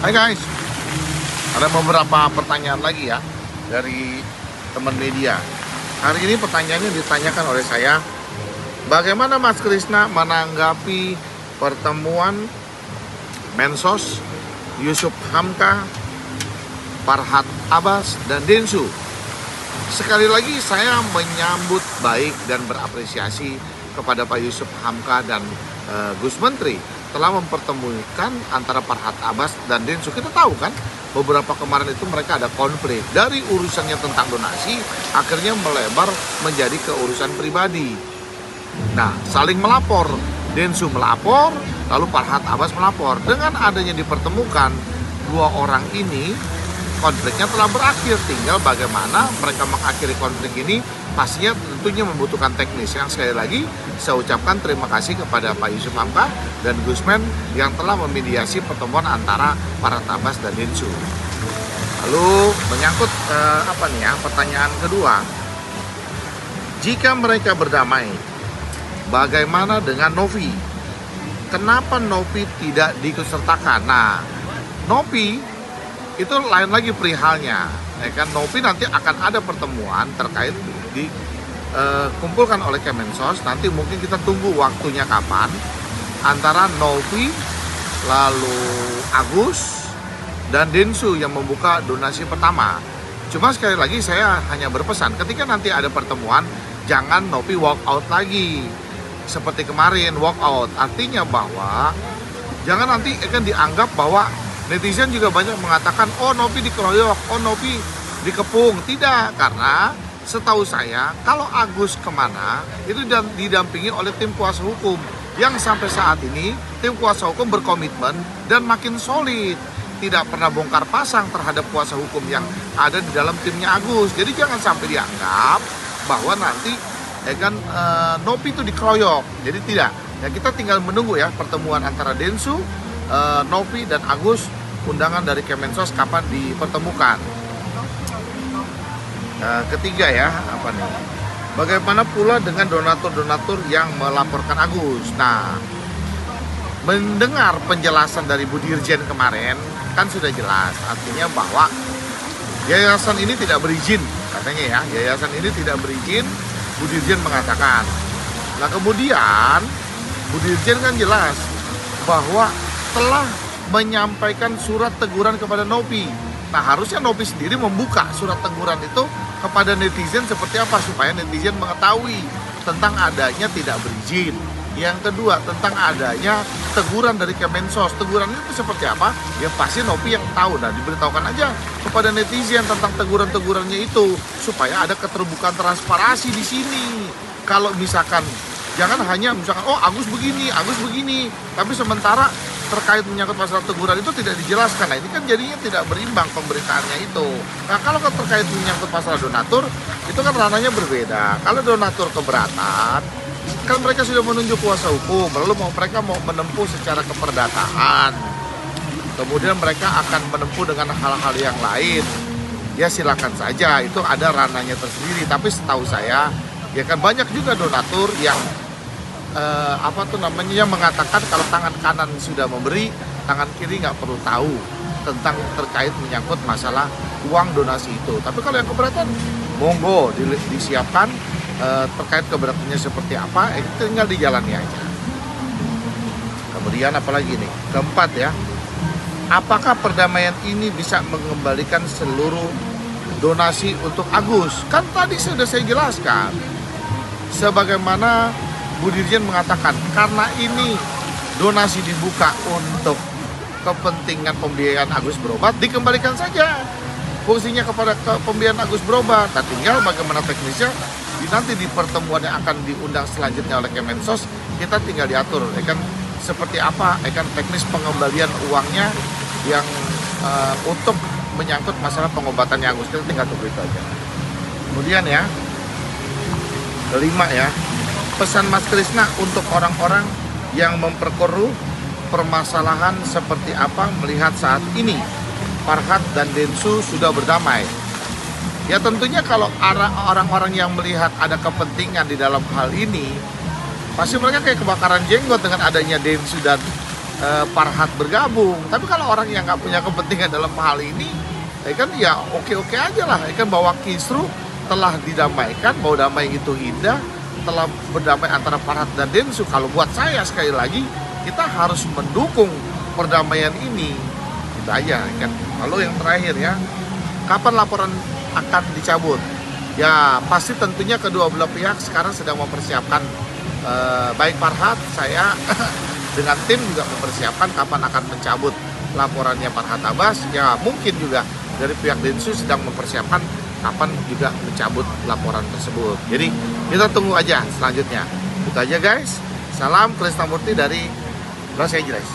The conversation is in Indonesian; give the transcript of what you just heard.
Hai guys, ada beberapa pertanyaan lagi ya dari teman media. Hari ini pertanyaannya ditanyakan oleh saya, bagaimana Mas Krisna menanggapi pertemuan Mensos, Yusuf Hamka, Farhad Abbas, dan Densu? Sekali lagi saya menyambut baik dan berapresiasi kepada Pak Yusuf Hamka dan Gus Menteri telah mempertemukan antara Farhad Abbas dan Densu. Kita tahu kan, beberapa kemarin itu mereka ada konflik. Dari urusannya tentang donasi, akhirnya melebar menjadi keurusan pribadi. Nah, saling melapor. Densu melapor, lalu Farhad Abbas melapor. Dengan adanya dipertemukan, dua orang ini, konfliknya telah berakhir. Tinggal bagaimana mereka mengakhiri konflik ini, pastinya tentunya membutuhkan teknis. Yang sekali lagi, saya ucapkan terima kasih kepada Pak Yusuf Hamka dan Gusmen yang telah memediasi pertemuan antara Farhad Abbas dan Densu. Lalu menyangkut pertanyaan kedua, jika mereka berdamai, bagaimana dengan Novi? Kenapa Novi tidak diikutsertakan? Nah, Novi itu lain lagi perihalnya, ya kan? Novi nanti akan ada pertemuan terkait dikumpulkan oleh Kemensos. Nanti mungkin kita tunggu waktunya kapan, antara Novi, lalu Agus, dan Densu yang membuka donasi pertama. Cuma sekali lagi saya hanya berpesan, ketika nanti ada pertemuan, jangan Novi walk out lagi seperti kemarin walk out. Artinya bahwa jangan nanti akan dianggap bahwa netizen juga banyak mengatakan, oh Novi dikeroyok, oh Novi dikepung. Tidak, karena setahu saya kalau Agus kemana itu didampingi oleh tim kuasa hukum yang sampai saat ini tim kuasa hukum berkomitmen dan makin solid, tidak pernah bongkar pasang terhadap kuasa hukum yang ada di dalam timnya Agus. Jadi jangan sampai dianggap bahwa nanti Novi itu dikeroyok. Jadi tidak. Ya, kita tinggal menunggu ya pertemuan antara Densu, Novi, dan Agus. Undangan dari Kemensos kapan dipertemukan. Ketiga ya, bagaimana pula dengan donatur-donatur yang melaporkan Agus? Nah, mendengar penjelasan dari Bu Dirjen kemarin kan sudah jelas, artinya bahwa yayasan ini tidak berizin, katanya ya, yayasan ini tidak berizin. Bu Dirjen mengatakan. Nah, kemudian Bu Dirjen kan jelas bahwa telah menyampaikan surat teguran kepada Novi. Nah, harusnya Novi sendiri membuka surat teguran itu kepada netizen seperti apa, supaya netizen mengetahui tentang adanya tidak berizin. Yang kedua, tentang adanya teguran dari Kemensos. Teguran itu seperti apa? Ya pasti Novi yang tahu. Nah, diberitahukan aja kepada netizen tentang teguran-tegurannya itu, supaya ada keterbukaan, transparansi di sini. Kalau misalkan jangan hanya misalkan, oh Agus begini, tapi sementara terkait menyangkut masalah teguran itu tidak dijelaskan. Nah, ini kan jadinya tidak berimbang pemberitaannya itu. Nah, kalau terkait menyangkut masalah donatur, itu kan ranahnya berbeda. Kalau donatur keberatan, kan mereka sudah menunjuk kuasa hukum, lalu mereka mau menempuh secara keperdataan. Kemudian mereka akan menempuh dengan hal-hal yang lain. Ya silakan saja, itu ada ranahnya tersendiri. Tapi setahu saya, ya kan banyak juga donatur yang yang mengatakan kalau tangan kanan sudah memberi, tangan kiri nggak perlu tahu tentang terkait menyangkut masalah uang donasi itu. Tapi kalau yang keberatan, monggo disiapkan terkait keberatannya seperti apa, tinggal dijalani aja. Kemudian apalagi nih, keempat ya, apakah perdamaian ini bisa mengembalikan seluruh donasi untuk Agus? Kan tadi sudah saya jelaskan, sebagaimana Bu Dirjen mengatakan, karena ini donasi dibuka untuk kepentingan pembiayaan Agus berobat, dikembalikan saja fungsinya kepada pembiayaan Agus berobat. Nah, tinggal bagaimana teknisnya nanti di pertemuan yang akan diundang selanjutnya oleh Kemensos, kita tinggal diatur kan seperti apa kan teknis pengembalian uangnya yang untuk menyangkut masalah pengobatan Agus. Kita tinggal tunggu itu aja. Kemudian ya, kelima ya, pesan Mas Krisna untuk orang-orang yang memperkeruh permasalahan seperti apa melihat saat ini Farhad dan Densu sudah berdamai. Ya tentunya kalau orang-orang yang melihat ada kepentingan di dalam hal ini, pasti mereka kayak kebakaran jenggot dengan adanya Densu dan Farhad bergabung. Tapi kalau orang yang nggak punya kepentingan dalam hal ini, ya oke-oke aja lah. Ya kan bahwa kisruh telah didamaikan, bahwa damai itu indah, telah berdamai antara Farhad dan Densu. Kalau buat saya sekali lagi, kita harus mendukung perdamaian ini. Itu aja kan. Lalu yang terakhir ya, kapan laporan akan dicabut? Ya pasti tentunya kedua belah pihak sekarang sedang mempersiapkan, baik Farhad, saya dengan tim juga mempersiapkan kapan akan mencabut laporannya Farhad Abbas. Ya mungkin juga dari pihak Densus sedang mempersiapkan kapan juga mencabut laporan tersebut. Jadi kita tunggu aja selanjutnya. Itu aja guys. Salam Krisnamurti dari Los Angeles.